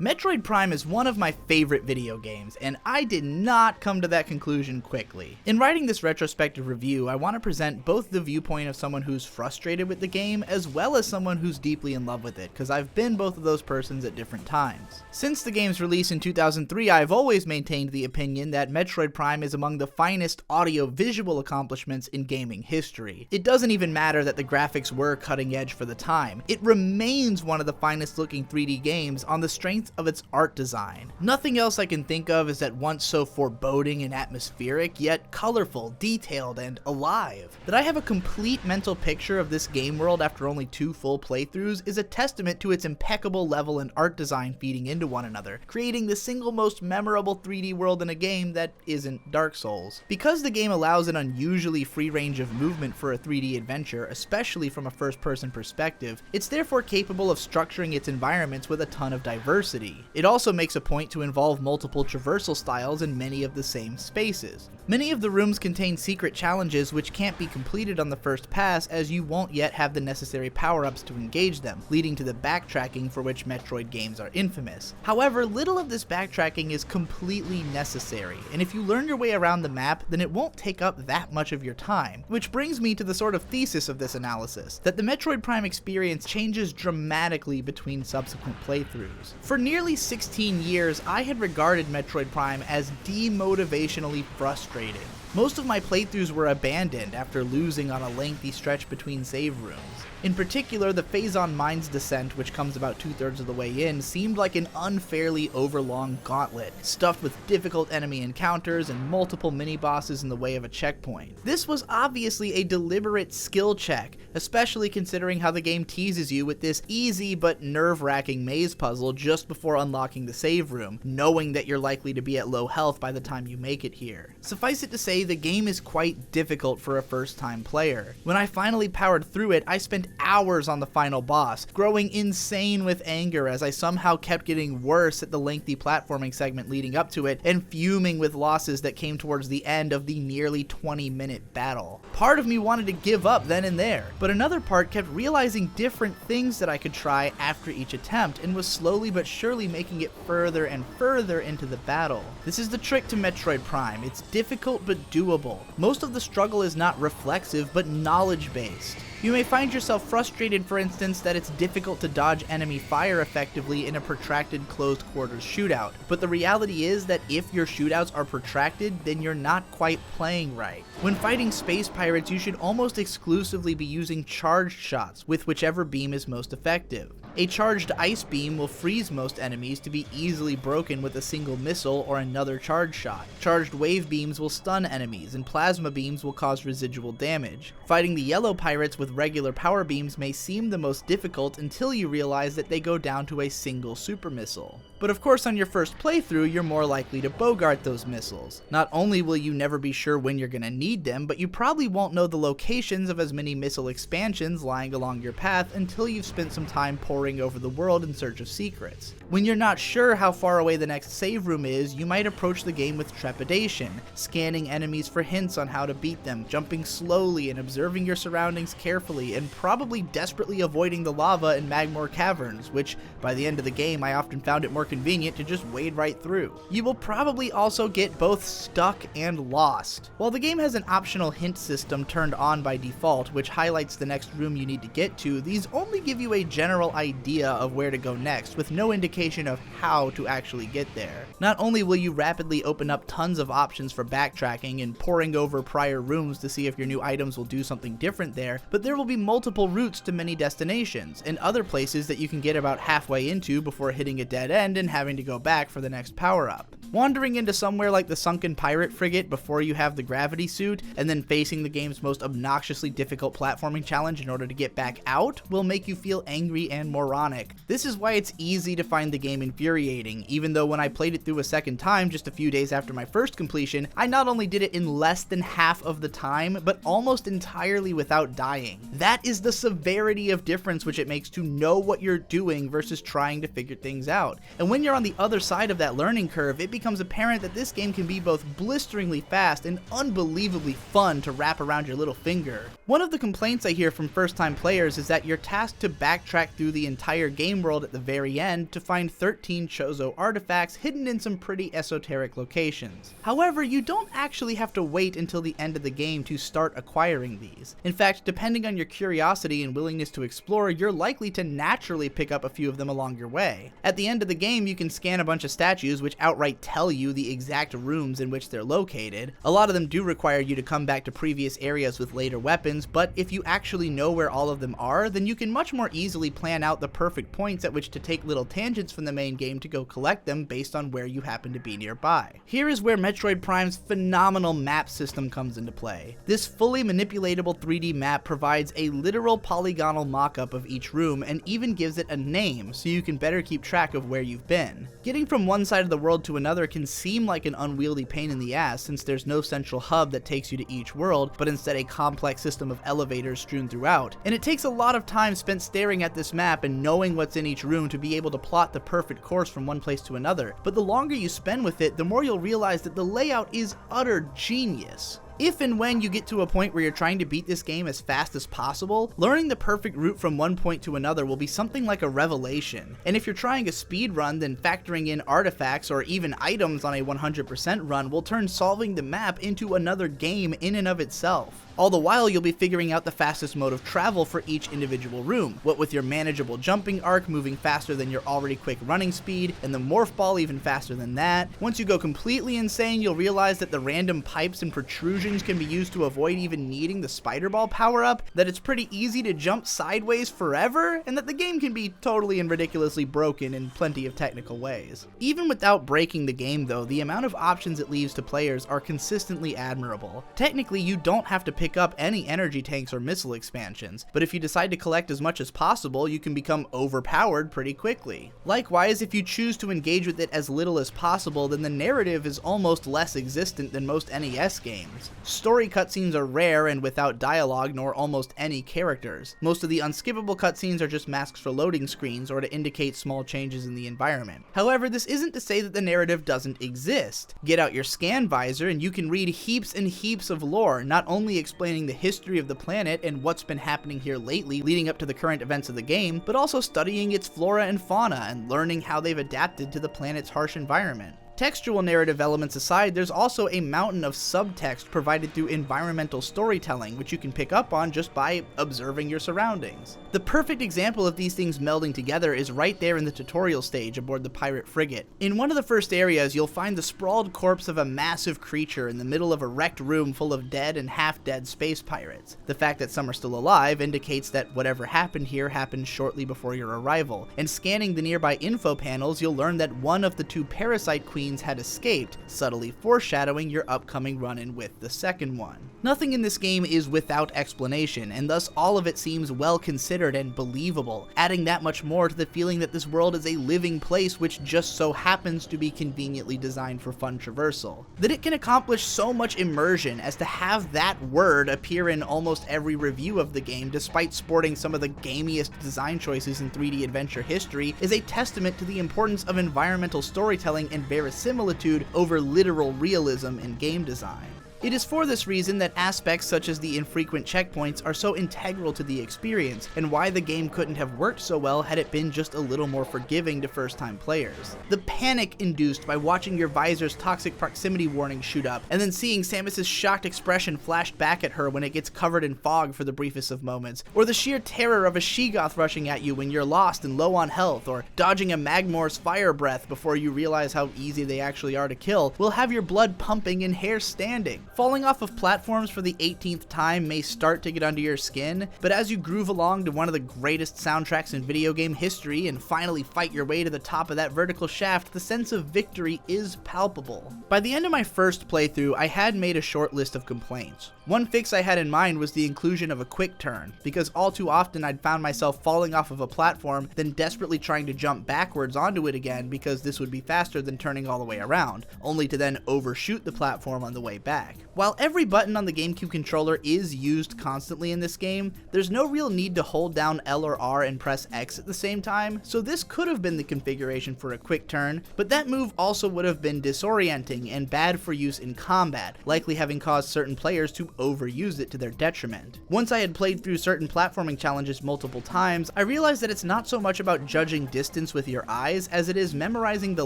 Metroid Prime is one of my favorite video games, and I did not come to that conclusion quickly. In writing this retrospective review, I want to present both the viewpoint of someone who's frustrated with the game, as well as someone who's deeply in love with it, because I've been both of those persons at different times. Since the game's release in 2003, I've always maintained the opinion that Metroid Prime is among the finest audio-visual accomplishments in gaming history. It doesn't even matter that the graphics were cutting edge for the time. It remains one of the finest looking 3D games on the strength of its art design. Nothing else I can think of is at once so foreboding and atmospheric, yet colorful, detailed, and alive. That I have a complete mental picture of this game world after only 2 full playthroughs is a testament to its impeccable level and art design feeding into one another, creating the single most memorable 3D world in a game that isn't Dark Souls. Because the game allows an unusually free range of movement for a 3D adventure, especially from a first-person perspective, it's therefore capable of structuring its environments with a ton of diversity. It also makes a point to involve multiple traversal styles in many of the same spaces. Many of the rooms contain secret challenges which can't be completed on the first pass, as you won't yet have the necessary power-ups to engage them, leading to the backtracking for which Metroid games are infamous. However, little of this backtracking is completely necessary, and if you learn your way around the map, then it won't take up that much of your time. Which brings me to the sort of thesis of this analysis, that the Metroid Prime experience changes dramatically between subsequent playthroughs. For nearly 16 years, I had regarded Metroid Prime as demotivationally frustrating. Most of my playthroughs were abandoned after losing on a lengthy stretch between save rooms. In particular, the phase on Mind's Descent, which comes about 2/3 of the way in, seemed like an unfairly overlong gauntlet, stuffed with difficult enemy encounters and multiple mini-bosses in the way of a checkpoint. This was obviously a deliberate skill check, especially considering how the game teases you with this easy but nerve-wracking maze puzzle just before unlocking the save room, knowing that you're likely to be at low health by the time you make it here. Suffice it to say, the game is quite difficult for a first-time player. When I finally powered through it, I spent hours on the final boss, growing insane with anger as I somehow kept getting worse at the lengthy platforming segment leading up to it, and fuming with losses that came towards the end of the nearly 20-minute battle. Part of me wanted to give up then and there, but another part kept realizing different things that I could try after each attempt, and was slowly but surely making it further and further into the battle. This is the trick to Metroid Prime. It's difficult but doable. Most of the struggle is not reflexive but knowledge-based. You may find yourself frustrated, for instance, that it's difficult to dodge enemy fire effectively in a protracted closed quarters shootout, but the reality is that if your shootouts are protracted, then you're not quite playing right. When fighting space pirates, you should almost exclusively be using charged shots with whichever beam is most effective. A charged ice beam will freeze most enemies to be easily broken with a single missile or another charge shot. Charged wave beams will stun enemies, and plasma beams will cause residual damage. Fighting the yellow pirates with regular power beams may seem the most difficult until you realize that they go down to a single super missile. But of course, on your first playthrough, you're more likely to bogart those missiles. Not only will you never be sure when you're gonna need them, but you probably won't know the locations of as many missile expansions lying along your path until you've spent some time poring over the world in search of secrets. When you're not sure how far away the next save room is, you might approach the game with trepidation, scanning enemies for hints on how to beat them, jumping slowly and observing your surroundings carefully, and probably desperately avoiding the lava and Magmor caverns, which by the end of the game I often found it more convenient to just wade right through. You will probably also get both stuck and lost. While the game has an optional hint system turned on by default, which highlights the next room you need to get to, these only give you a general idea of where to go next, with no indication of how to actually get there. Not only will you rapidly open up tons of options for backtracking and poring over prior rooms to see if your new items will do something different there, but there will be multiple routes to many destinations, and other places that you can get about halfway into before hitting a dead end and having to go back for the next power-up. Wandering into somewhere like the sunken pirate frigate before you have the gravity suit, and then facing the game's most obnoxiously difficult platforming challenge in order to get back out, will make you feel angry and moronic. This is why it's easy to find the game infuriating, even though when I played it through a second time just a few days after my first completion, I not only did it in less than half of the time, but almost entirely without dying. That is the severity of difference which it makes to know what you're doing versus trying to figure things out. And when you're on the other side of that learning curve, it becomes apparent that this game can be both blisteringly fast and unbelievably fun to wrap around your little finger. One of the complaints I hear from first-time players is that you're tasked to backtrack through the entire game world at the very end to find 13 Chozo artifacts hidden in some pretty esoteric locations. However, you don't actually have to wait until the end of the game to start acquiring these. In fact, depending on your curiosity and willingness to explore, you're likely to naturally pick up a few of them along your way. At the end of the game, you can scan a bunch of statues which outright tell you the exact rooms in which they're located. A lot of them do require you to come back to previous areas with later weapons, but if you actually know where all of them are, then you can much more easily plan out the perfect points at which to take little tangents from the main game to go collect them based on where you happen to be nearby. Here is where Metroid Prime's phenomenal map system comes into play. This fully manipulatable 3D map provides a literal polygonal mock-up of each room and even gives it a name so you can better keep track of where you've been. Getting from one side of the world to another can seem like an unwieldy pain in the ass since there's no central hub that takes you to each world, but instead a complex system of elevators strewn throughout, and it takes a lot of time spent staring at this map and knowing what's in each room to be able to plot the perfect course from one place to another, but the longer you spend with it, the more you'll realize that the layout is utter genius. If and when you get to a point where you're trying to beat this game as fast as possible, learning the perfect route from one point to another will be something like a revelation. And if you're trying a speed run, then factoring in artifacts or even items on a 100% run will turn solving the map into another game in and of itself. All the while, you'll be figuring out the fastest mode of travel for each individual room, what with your manageable jumping arc moving faster than your already quick running speed, and the morph ball even faster than that. Once you go completely insane, you'll realize that the random pipes and protrusions can be used to avoid even needing the spider ball power-up, that it's pretty easy to jump sideways forever, and that the game can be totally and ridiculously broken in plenty of technical ways. Even without breaking the game though, the amount of options it leaves to players are consistently admirable. Technically, you don't have to pick up any energy tanks or missile expansions, but if you decide to collect as much as possible, you can become overpowered pretty quickly. Likewise, if you choose to engage with it as little as possible, then the narrative is almost less existent than most NES games. Story cutscenes are rare and without dialogue nor almost any characters. Most of the unskippable cutscenes are just masks for loading screens or to indicate small changes in the environment. However, this isn't to say that the narrative doesn't exist. Get out your scan visor and you can read heaps and heaps of lore, not only explaining the history of the planet and what's been happening here lately leading up to the current events of the game, but also studying its flora and fauna and learning how they've adapted to the planet's harsh environment. Textual narrative elements aside, there's also a mountain of subtext provided through environmental storytelling, which you can pick up on just by observing your surroundings. The perfect example of these things melding together is right there in the tutorial stage aboard the pirate frigate. In one of the first areas, you'll find the sprawled corpse of a massive creature in the middle of a wrecked room full of dead and half-dead space pirates. The fact that some are still alive indicates that whatever happened here happened shortly before your arrival, and scanning the nearby info panels, you'll learn that one of the two parasite queens had escaped, subtly foreshadowing your upcoming run-in with the second one. Nothing in this game is without explanation, and thus all of it seems well considered and believable, adding that much more to the feeling that this world is a living place which just so happens to be conveniently designed for fun traversal. That it can accomplish so much immersion as to have that word appear in almost every review of the game despite sporting some of the gamiest design choices in 3D adventure history is a testament to the importance of environmental storytelling and verisimilitude over literal realism in game design. It is for this reason that aspects such as the infrequent checkpoints are so integral to the experience, and why the game couldn't have worked so well had it been just a little more forgiving to first-time players. The panic induced by watching your visor's toxic proximity warning shoot up, and then seeing Samus's shocked expression flashed back at her when it gets covered in fog for the briefest of moments, or the sheer terror of a Sheegoth rushing at you when you're lost and low on health, or dodging a Magmore's fire breath before you realize how easy they actually are to kill, will have your blood pumping and hair standing. Falling off of platforms for the 18th time may start to get under your skin, but as you groove along to one of the greatest soundtracks in video game history and finally fight your way to the top of that vertical shaft, the sense of victory is palpable. By the end of my first playthrough, I had made a short list of complaints. One fix I had in mind was the inclusion of a quick turn, because all too often I'd found myself falling off of a platform, then desperately trying to jump backwards onto it again because this would be faster than turning all the way around, only to then overshoot the platform on the way back. While every button on the GameCube controller is used constantly in this game, there's no real need to hold down L or R and press X at the same time, so this could have been the configuration for a quick turn, but that move also would have been disorienting and bad for use in combat, likely having caused certain players to overuse it to their detriment. Once I had played through certain platforming challenges multiple times, I realized that it's not so much about judging distance with your eyes as it is memorizing the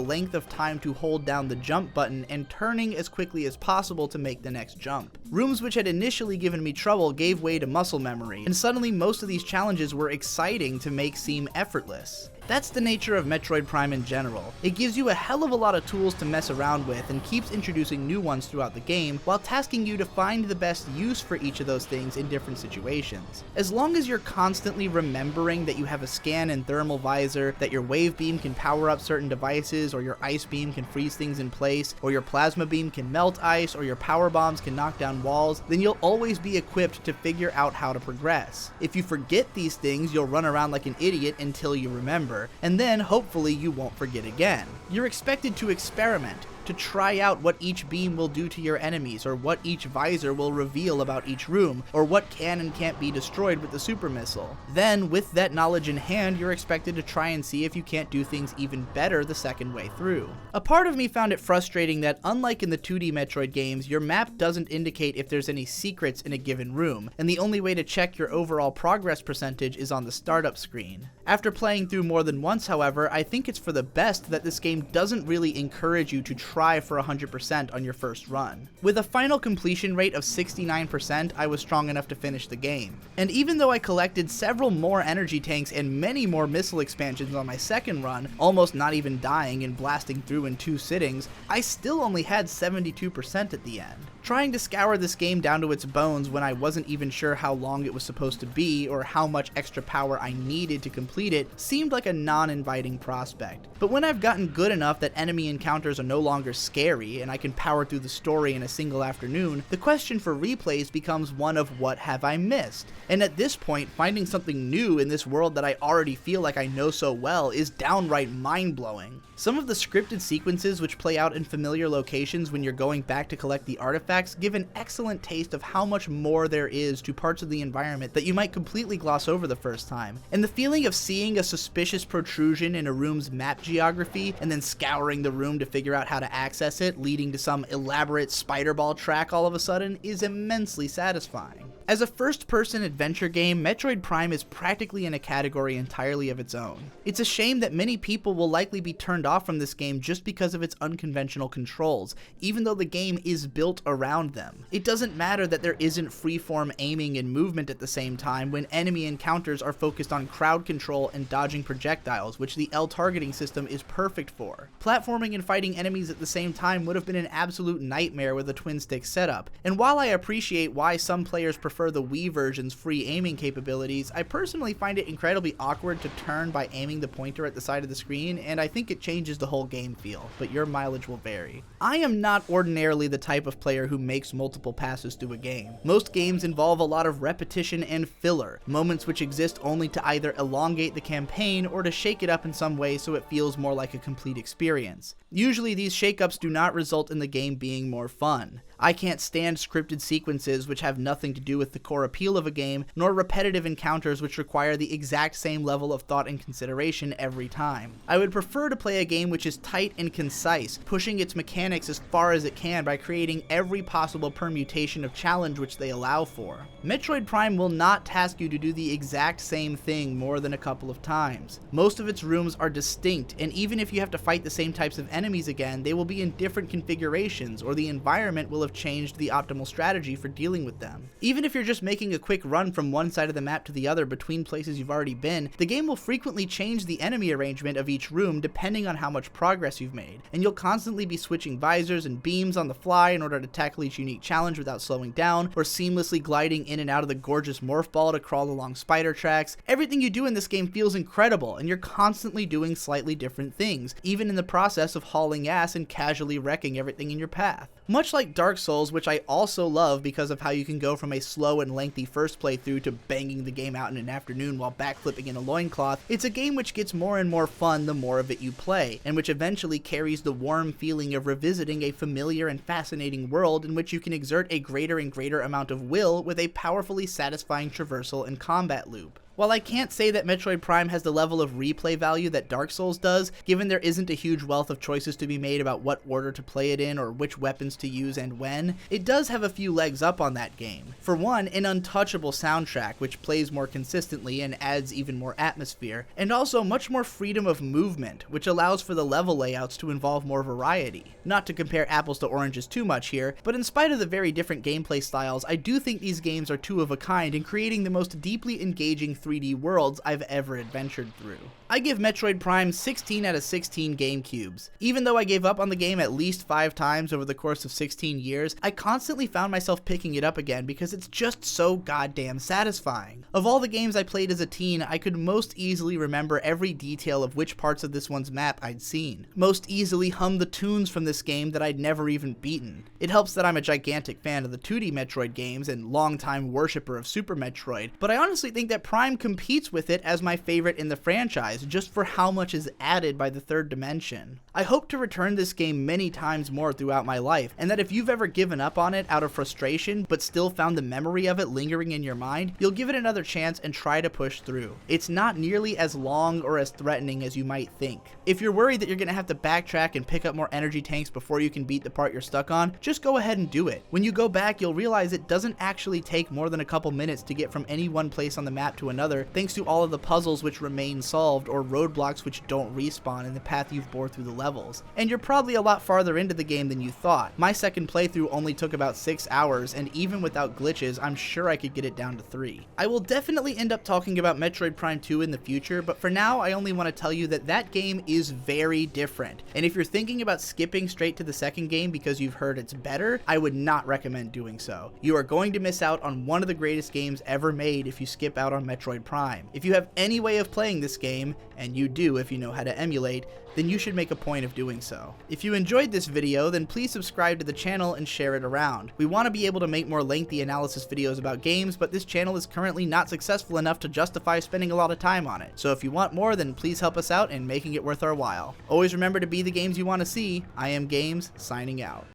length of time to hold down the jump button and turning as quickly as possible to make the next jump. Rooms which had initially given me trouble gave way to muscle memory, and suddenly most of these challenges were exciting to make seem effortless. That's the nature of Metroid Prime in general. It gives you a hell of a lot of tools to mess around with and keeps introducing new ones throughout the game, while tasking you to find the best use for each of those things in different situations. As long as you're constantly remembering that you have a scan and thermal visor, that your wave beam can power up certain devices, or your ice beam can freeze things in place, or your plasma beam can melt ice, or your power bombs can knock down walls, then you'll always be equipped to figure out how to progress. If you forget these things, you'll run around like an idiot until you remember, and then hopefully you won't forget again. You're expected to experiment, to try out what each beam will do to your enemies, or what each visor will reveal about each room, or what can and can't be destroyed with the super missile. Then, with that knowledge in hand, you're expected to try and see if you can't do things even better the second way through. A part of me found it frustrating that, unlike in the 2D Metroid games, your map doesn't indicate if there's any secrets in a given room, and the only way to check your overall progress percentage is on the startup screen. After playing through more than once, however, I think it's for the best that this game doesn't really encourage you to try for 100% on your first run. With a final completion rate of 69%, I was strong enough to finish the game. And even though I collected several more energy tanks and many more missile expansions on my second run, almost not even dying and blasting through in 2 sittings, I still only had 72% at the end. Trying to scour this game down to its bones when I wasn't even sure how long it was supposed to be or how much extra power I needed to complete it seemed like a non-inviting prospect. But when I've gotten good enough that enemy encounters are no longer scary and I can power through the story in a single afternoon, the question for replays becomes one of what have I missed? And at this point, finding something new in this world that I already feel like I know so well is downright mind-blowing. Some of the scripted sequences which play out in familiar locations when you're going back to collect the artifacts give an excellent taste of how much more there is to parts of the environment that you might completely gloss over the first time. And the feeling of seeing a suspicious protrusion in a room's map geography and then scouring the room to figure out how to access it, leading to some elaborate spider ball track all of a sudden, is immensely satisfying. As a first-person adventure game, Metroid Prime is practically in a category entirely of its own. It's a shame that many people will likely be turned off from this game just because of its unconventional controls, even though the game is built around them. It doesn't matter that there isn't freeform aiming and movement at the same time when enemy encounters are focused on crowd control and dodging projectiles, which the L targeting system is perfect for. Platforming and fighting enemies at the same time would have been an absolute nightmare with a twin-stick setup, and while I appreciate why some players prefer the Wii version's free aiming capabilities, I personally find it incredibly awkward to turn by aiming the pointer at the side of the screen, and I think it changes the whole game feel, but your mileage will vary. I am not ordinarily the type of player who makes multiple passes through a game. Most games involve a lot of repetition and filler, moments which exist only to either elongate the campaign or to shake it up in some way so it feels more like a complete experience. Usually these shakeups do not result in the game being more fun. I can't stand scripted sequences which have nothing to do with the core appeal of a game, nor repetitive encounters which require the exact same level of thought and consideration every time. I would prefer to play a game which is tight and concise, pushing its mechanics as far as it can by creating every possible permutation of challenge which they allow for. Metroid Prime will not task you to do the exact same thing more than a couple of times. Most of its rooms are distinct, and even if you have to fight the same types of enemies again, they will be in different configurations, or the environment will have changed the optimal strategy for dealing with them. Even if you're just making a quick run from one side of the map to the other between places you've already been, the game will frequently change the enemy arrangement of each room depending on how much progress you've made, and you'll constantly be switching visors and beams on the fly in order to tackle each unique challenge without slowing down, or seamlessly gliding in and out of the gorgeous morph ball to crawl along spider tracks. Everything you do in this game feels incredible, and you're constantly doing slightly different things, even in the process of hauling ass and casually wrecking everything in your path. Much like Dark Souls, which I also love because of how you can go from a slow slow and lengthy first playthrough to banging the game out in an afternoon while backflipping in a loincloth, it's a game which gets more and more fun the more of it you play, and which eventually carries the warm feeling of revisiting a familiar and fascinating world in which you can exert a greater and greater amount of will with a powerfully satisfying traversal and combat loop. While I can't say that Metroid Prime has the level of replay value that Dark Souls does, given there isn't a huge wealth of choices to be made about what order to play it in or which weapons to use and when, it does have a few legs up on that game. For one, an untouchable soundtrack which plays more consistently and adds even more atmosphere, and also much more freedom of movement, which allows for the level layouts to involve more variety. Not to compare apples to oranges too much here, but in spite of the very different gameplay styles, I do think these games are two of a kind in creating the most deeply engaging 3D worlds I've ever adventured through. I give Metroid Prime 16 out of 16 GameCubes. Even though I gave up on the game at least 5 times over the course of 16 years, I constantly found myself picking it up again because it's just so goddamn satisfying. Of all the games I played as a teen, I could most easily remember every detail of which parts of this one's map I'd seen. Most easily hum the tunes from this game that I'd never even beaten. It helps that I'm a gigantic fan of the 2D Metroid games and longtime worshipper of Super Metroid, but I honestly think that Prime competes with it as my favorite in the franchise, just for how much is added by the third dimension. I hope to return this game many times more throughout my life, and that if you've ever given up on it out of frustration, but still found the memory of it lingering in your mind, you'll give it another chance and try to push through. It's not nearly as long or as threatening as you might think. If you're worried that you're gonna have to backtrack and pick up more energy tanks before you can beat the part you're stuck on, just go ahead and do it. When you go back, you'll realize it doesn't actually take more than a couple minutes to get from any one place on the map to another, thanks to all of the puzzles which remain solved or roadblocks which don't respawn in the path you've bore through the levels. And you're probably a lot farther into the game than you thought. My second playthrough only took about 6 hours, and even without glitches, I'm sure I could get it down to 3. I will definitely end up talking about Metroid Prime 2 in the future, but for now I only want to tell you that that game is very different. And if you're thinking about skipping straight to the second game because you've heard it's better, I would not recommend doing so. You are going to miss out on one of the greatest games ever made if you skip out on Metroid Prime. If you have any way of playing this game, and you do if you know how to emulate, then you should make a point of doing so. If you enjoyed this video, then please subscribe to the channel and share it around. We want to be able to make more lengthy analysis videos about games, but this channel is currently not successful enough to justify spending a lot of time on it. So if you want more, then please help us out in making it worth our while. Always remember to be the games you want to see. I am Games, signing out.